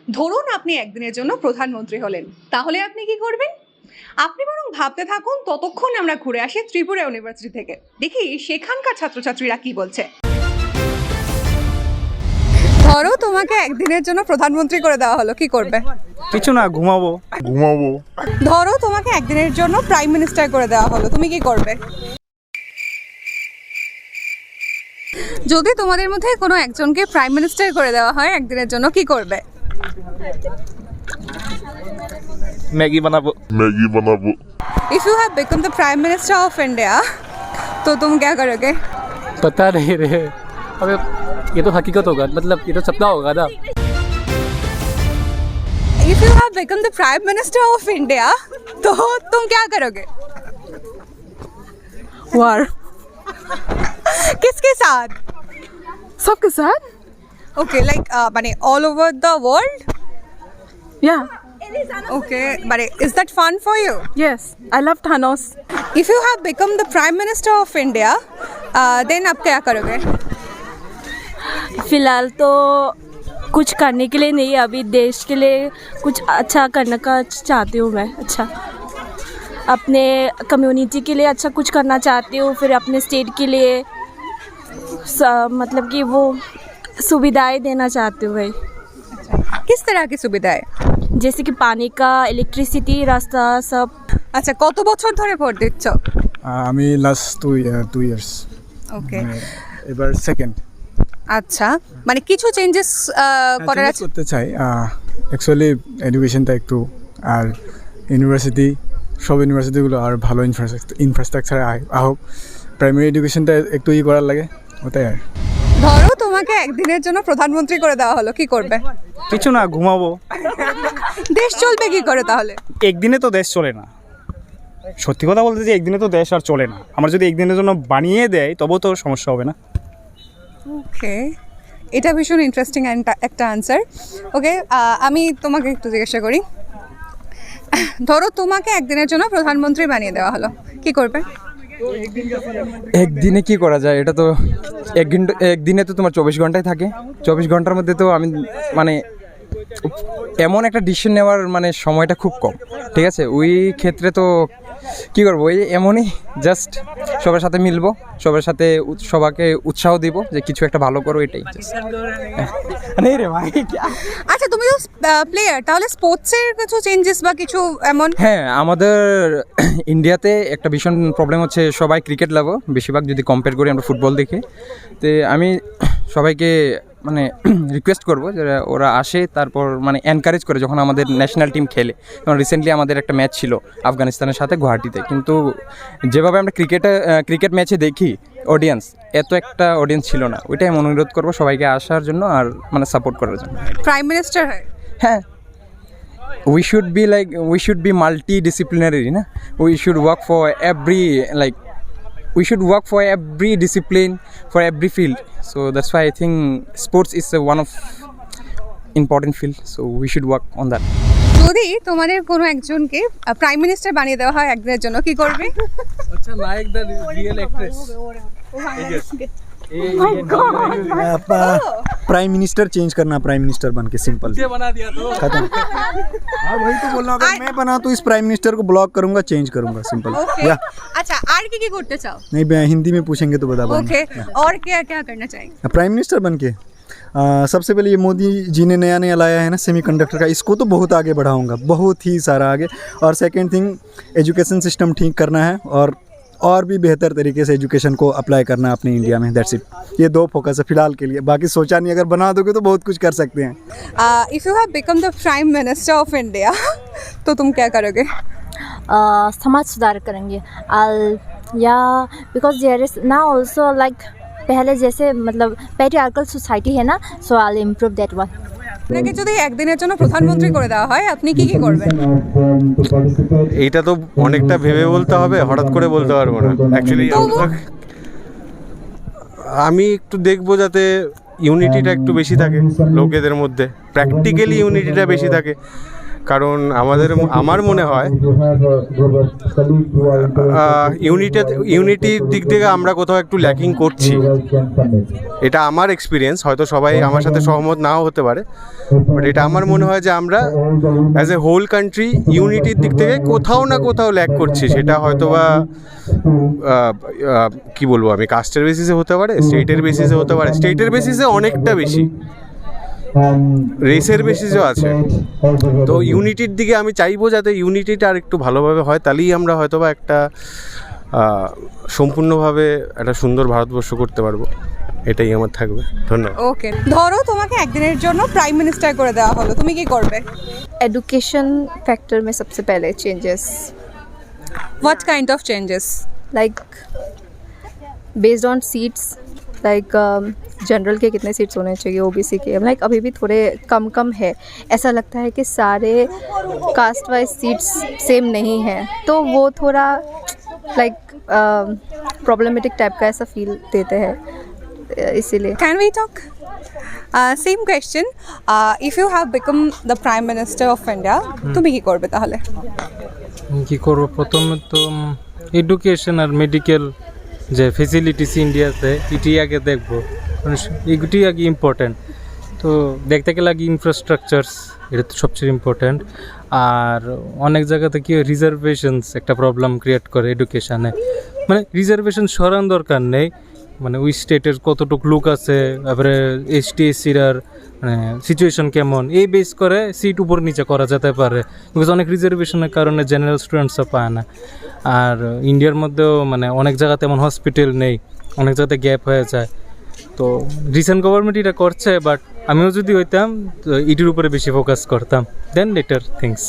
ধরুন আপনি একদিনের জন্য প্রধানমন্ত্রী হলেন, তাহলে আপনি কি করবেন? আপনি বরং ভাবতে থাকুন, ততক্ষণ আমরা ঘুরে আসি ত্রিপুরা ইউনিভার্সিটি থেকে, দেখি সেখানকার ছাত্রছাত্রীরা কি বলছে। ধরো তোমাকে একদিনের জন্য প্রধানমন্ত্রী করে দেওয়া হলো, কি করবে? কিছু না, ঘুমাবো। ধরো তোমাকে একদিনের জন্য প্রাইম মিনিস্টার করে দেওয়া হলো, তুমি কি করবে? যদি তোমাদের মধ্যে কোনো একজনকে প্রাইম মিনিস্টার করে দেওয়া হয় একদিনের জন্য, কি করবে? ম্যাগি বানাবো। If you have become the Prime Minister of India, तो तुम क्या करोगे? पता नहीं रे, अबे ये तो हकीकत होगा, मतलब ये तो सपना होगा ना। If you have become the Prime Minister of India, तो तुम क्या करोगे? वार किसके साथ? सबके साथ Okay, like माने all over the world? या Okay, but is that fun for you? Yes I love Thanos If you have become the Prime Minister of India, then आप क्या करोगे? फिलहाल तो कुछ करने के लिए नहीं, अभी देश के लिए कुछ अच्छा करने का चाहती हूँ मैं। अच्छा, अपने कम्युनिटी के लिए अच्छा कुछ करना चाहती हूँ, फिर अपने स्टेट के लिए मतलब कि वो सुविधाएं देना चाहती हूँ भाई। किस तरह की सुविधाएं? जैसे कि पानी का, इलेक्ट्रिसिटी, रास्ता सब। আচ্ছা, কত বছর ধরে ভোট দিচ্ছ? আমি লাস্ট 2 ইয়ার্স, ওকে, এবার সেকেন্ড। আচ্ছা, মানে কিছু চেঞ্জেস করার আছে? করতে চাই অ্যাকচুয়ালি এডুকেশনটা একটু, আর ইউনিভার্সিটি, সব ইউনিভার্সিটিগুলো আর ভালো ইনফ্রাস্ট্রাকচার হোক, প্রাইমারি এডুকেশনটা একটু করার লাগে, ওটাই আর। ধরো তোমাকে একদিনের জন্য প্রধানমন্ত্রী করে দেওয়া হলো, কি করবে? কিছু না, ঘুমাবো। দেশ চলবে কি করে তাহলে? একদিনে তো দেশ চলে না, সত্যি কথা বলতে যে একদিনে তো দেশ আর চলে না। আমরা যদি একদিনের জন্য বানিয়ে দেয় তবেও তো সমস্যা হবে না। ওকে, এটা ভীষণ ইন্টারেস্টিং একটা আনসার। ওকে, আমি তোমাকে একটু জিজ্ঞাসা করি, ধরো তোমাকে একদিনের জন্য প্রধানমন্ত্রী বানিয়ে দেওয়া হলো, কি করবে? একদিনে কি করা যায়, এটা তো একদিনে তো তোমার 24 ঘন্টায় থাকে। 24 ঘন্টার মধ্যে তো আমি মানে এমন একটা ডিসিশন নেওয়ার মানে সময়টা খুব কম, ঠিক আছে? ওই ক্ষেত্রে তো কী করবো, ওই এমনই জাস্ট সবার সাথে মিলবো, সবার সাথে সবাইকে উৎসাহ দিব যে কিছু একটা ভালো করো, এটাই। নেই রে ভাই। আচ্ছা, তুমি তো প্লেয়ার, তাহলে স্পোর্টসের কিছু চেঞ্জেস বা কিছু এমন? হ্যাঁ, আমাদের ইন্ডিয়াতে একটা ভীষণ প্রবলেম হচ্ছে, সবাই ক্রিকেট লাভো বেশিরভাগ, যদি কম্পেয়ার করি আমরা ফুটবল দেখে। তো আমি সবাইকে মানে রিকোয়েস্ট করবো যে ওরা আসে, তারপর মানে এনকারেজ করে যখন আমাদের ন্যাশনাল টিম খেলে। যেমন রিসেন্টলি আমাদের একটা ম্যাচ ছিল আফগানিস্তানের সাথে গুয়াহাটিতে, কিন্তু যেভাবে আমরা ক্রিকেট ম্যাচে দেখি অডিয়েন্স, এত একটা অডিয়েন্স ছিল না। ওইটাই আমি অনুরোধ করবো সবাইকে আসার জন্য আর মানে সাপোর্ট করার জন্য। প্রাইম মিনিস্টার হয়? হ্যাঁ, we should be multidisciplinary, na? We should work for every discipline, for every field. So that's why I think sports is one of important field, so we should work on that. যদি তোমাদের কোনো একজনকে prime minister বানিয়ে দেওয়া হয় একদিনের জন্য, কি করবে? अच्छा like the real actress prime minister change करना, प्राइम मिनिस्टर बन के सिंपल बना दिया तो खत्म। हाँ, वही तो बोल रहा हूँ, अगर मैं बना तो इस प्राइम मिनिस्टर को ब्लॉक करूंगा, चेंज करूंगा, सिंपल। ओके, अच्छा, আর কি করতে চাও? नहीं, हिंदी में पूछेंगे तो बता पाऊंगा। ओके, और क्या क्या करना चाहिए? प्राइम मिनिस्टर बन के सबसे पहले ये मोदी जी ने नया लाया है ना सेमीकंडक्टर का, इसको तो बहुत आगे बढ़ाऊंगा, बहुत ही सारा आगे। और सेकंड थिंग, एजुकेशन सिस्टम ठीक करना है, और भी बेहतर तरीके से एजुकेशन को अप्लाई करना है अपने इंडिया में। दैट्स इट, ये 2 फोकस है फिलहाल के लिए, बाकी सोचा नहीं, अगर बना दोगे तो बहुत कुछ कर सकते हैं। If you have become the prime minister of India, तो तुम क्या करोगे? समाज सुधार करेंगे। या बिकॉज देयर इज ना ऑल्सो लाइक पहले जैसे मतलब पैट्रियार्कल सोसाइटी है ना, so I will improve that one. আপনাকে যদি একদিনের জন্য প্রধানমন্ত্রী করে দেওয়া হয়, আপনি কি কি করবেন? এইটা তো অনেকটা ভেবে বলতে হবে, হঠাৎ করে বলতে পারবো না। অ্যাকচুয়ালি আমি একটু দেখবো যাতে ইউনিটিটা একটু বেশি থাকে লোকেদের মধ্যে, প্র্যাকটিক্যালি ইউনিটিটা বেশি থাকে। কারণ আমার মনে হয় ইউনিটির দিক থেকে আমরা কোথাও একটু ল্যাকিং করছি। এটা আমার এক্সপিরিয়েন্স, হয়তো সবাই আমার সাথে সহমত নাও হতে পারে, বাট এটা আমার মনে হয় যে আমরা অ্যাজ এ হোল কান্ট্রি ইউনিটির দিক থেকে কোথাও না কোথাও ল্যাক করছি। সেটা হয়তো বা কী বলবো আমি, কাস্টের বেসিসে হতে পারে, স্টেটের বেসিসে হতে পারে, স্টেটের বেসিসে অনেকটা বেশি, রেসের বেসিসও আছে। তো ইউনিটির দিকে আমি চাইবো যাতে ইউনিটিটা আর একটু ভালোভাবে হয়, তাহলেই আমরা হয়তো বা একটা সম্পূর্ণভাবে একটা সুন্দর ভারতবর্ষ করতে পারবো। এটাই আমার থাকবে। ধন্যবাদ। ওকে, ধরো তোমাকে একদিনের জন্য প্রাইম মিনিস্টার করে দেওয়া হলো, তুমি কি করবে? एडुकेशन फैक्टर में सबसे पहले changes, what kind of changes? Like based on seats, like general के कितने सीट्स होने चाहिए, ओबीसी के लाइक अभी भी थोड़े कम है। ऐसा लगता है कि सारे कास्ट वाइज सीट्स सेम नहीं हैं, तो वो थोड़ा लाइक प्रॉब्लमेटिक टाइप का ऐसा फील देते हैं, इसीलिए। Can we talk? Same question. If you have become the Prime Minister of India, তুমি কি করবে তাহলে? কী করবো, প্রথমে তো এডুকেশন আর মেডিকেল যে ফেসিলিটিস ইন্ডিয়াতে এটি আগে দেখবো, মানে এগুলি আগে ইম্পর্ট্যান্ট। তো দেখতে গেলে আগে ইনফ্রাস্ট্রাকচারস, এটা তো সবচেয়ে ইম্পর্ট্যান্ট। আর অনেক জায়গাতে কি রিজার্ভেশনস একটা প্রবলেম ক্রিয়েট করে এডুকেশানে, মানে রিজার্ভেশন সরান দরকার নেই, মানে ওই স্টেটের কতটুকু লোক আছে, তারপরে এসটি এসসিরার মানে সিচুয়েশন কেমন, এই বেস করে সিট উপর নিচে করা যেতে পারে। বিকজ অনেক রিজার্ভেশনের কারণে জেনারেল স্টুডেন্টসও পায় না। আর ইন্ডিয়ার মধ্যেও মানে অনেক জায়গাতে এমন হসপিটাল নেই, অনেক জায়গাতে গ্যাপ হয়ে যায়। তো রিসেন্ট গভর্নমেন্ট এটা করছে, বাট আমিও যদি হইতাম তো এটির উপরে বেশি ফোকাস করতাম, দেন লেটার থিংস।